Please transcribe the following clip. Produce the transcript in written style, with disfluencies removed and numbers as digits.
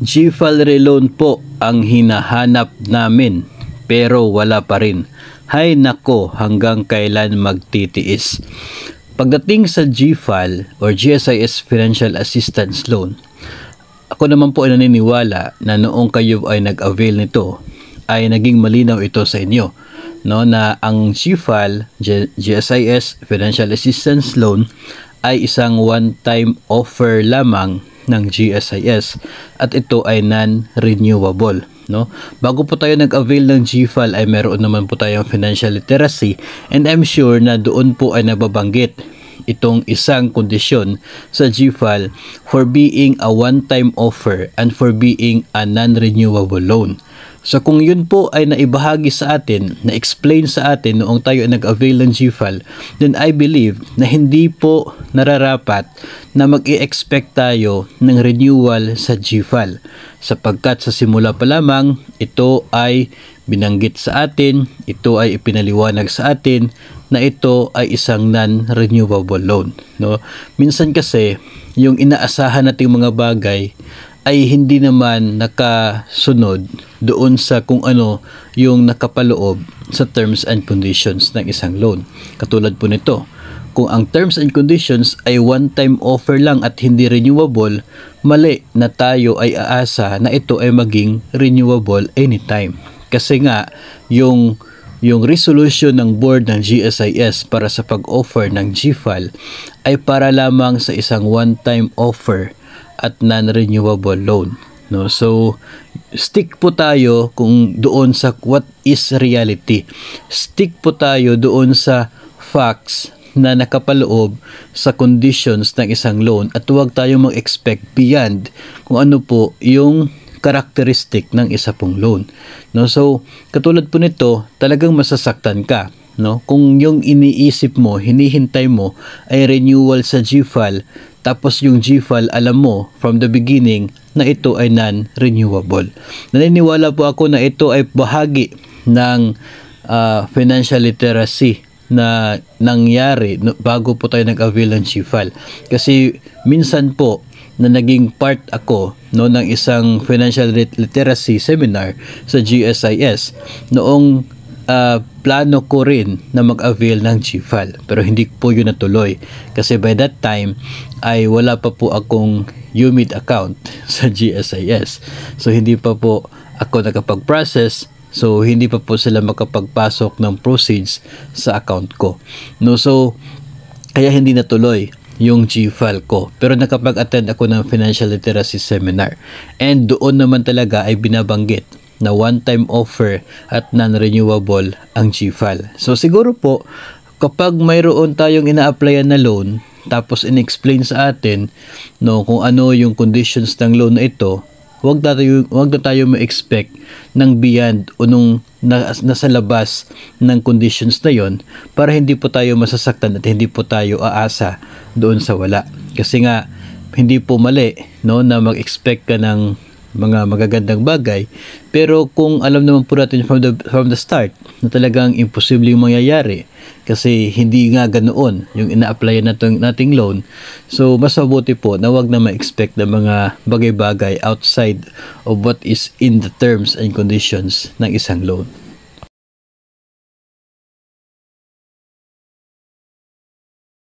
GFAL Reloan po ang hinahanap namin pero wala pa rin. Hay nako, hanggang kailan magtitiis? Pagdating sa GFAL or GSIS Financial Assistance Loan, ako naman po ay naniniwala na noong kayo ay nag-avail nito ay naging malinaw ito sa inyo, no, na ang GFAL, GSIS Financial Assistance Loan ay isang one-time offer lamang ng GSIS at ito ay non-renewable, no? Bago po tayo nag-avail ng GFAL ay meron naman po tayong financial literacy, and I'm sure na doon po ay nababanggit itong isang kondisyon sa GFAL for being a one-time offer and for being a non-renewable loan. So kung yun po ay naibahagi sa atin, na-explain sa atin noong tayo ay nag-avail ng GFAL, then I believe na hindi po nararapat na mag-i-expect tayo ng renewal sa GFAL. Sapagkat sa simula pa lamang, ito ay binanggit sa atin, ito ay ipinaliwanag sa atin na ito ay isang non-renewable loan, no? Minsan kasi, yung inaasahan nating mga bagay ay hindi naman nakasunod doon sa kung ano yung nakapaloob sa terms and conditions ng isang loan. Katulad po nito, kung ang terms and conditions ay one-time offer lang at hindi renewable, mali na tayo ay aasa na ito ay maging renewable anytime. Kasi nga, yung resolution ng board ng GSIS para sa pag-offer ng GFAL ay para lamang sa isang one-time offer at non-renewable loan, no? So stick po tayo kung doon sa what is reality. Stick po tayo doon sa facts na nakapaloob sa conditions ng isang loan at huwag tayong mag-expect beyond kung ano po yung characteristic ng isa pong loan, no? So katulad po nito, talagang masasaktan ka, no? Kung yung iniisip mo, hinihintay mo ay renewal sa GFAL, tapos yung GFAL alam mo from the beginning na ito ay non-renewable. Naniniwala po ako na ito ay bahagi ng financial literacy na nangyari bago po tayo nag-avail ng GFAL. Kasi minsan po na naging part ako, no, ng isang financial literacy seminar sa GSIS noong plano ko rin na mag-avail ng GFAL, pero hindi po yun natuloy kasi by that time ay wala pa po akong UMID account sa GSIS, so hindi pa po ako nakapag-process, so hindi pa po sila makapagpasok ng proceeds sa account ko, no? So kaya hindi natuloy yung GFAL ko, pero nakapag-attend ako ng financial literacy seminar, and doon naman talaga ay binabanggit na one-time offer at non-renewable ang GFAL. So siguro po, kapag mayroon tayong ina-applyan na loan, tapos in-explain sa atin, no, kung ano yung conditions ng loan na ito, wag na tayo ma-expect ng beyond o nung nasa labas ng conditions na yon, para hindi po tayo masasaktan at hindi po tayo aasa doon sa wala. Kasi nga, hindi po mali, no, na mag-expect ka ng mga magagandang bagay, pero kung alam naman po natin from the start na talagang imposible yung mangyayari kasi hindi nga ganoon yung ina-applyan nating loan, so mas mabuti po na wag na ma-expect na mga bagay-bagay outside of what is in the terms and conditions ng isang loan.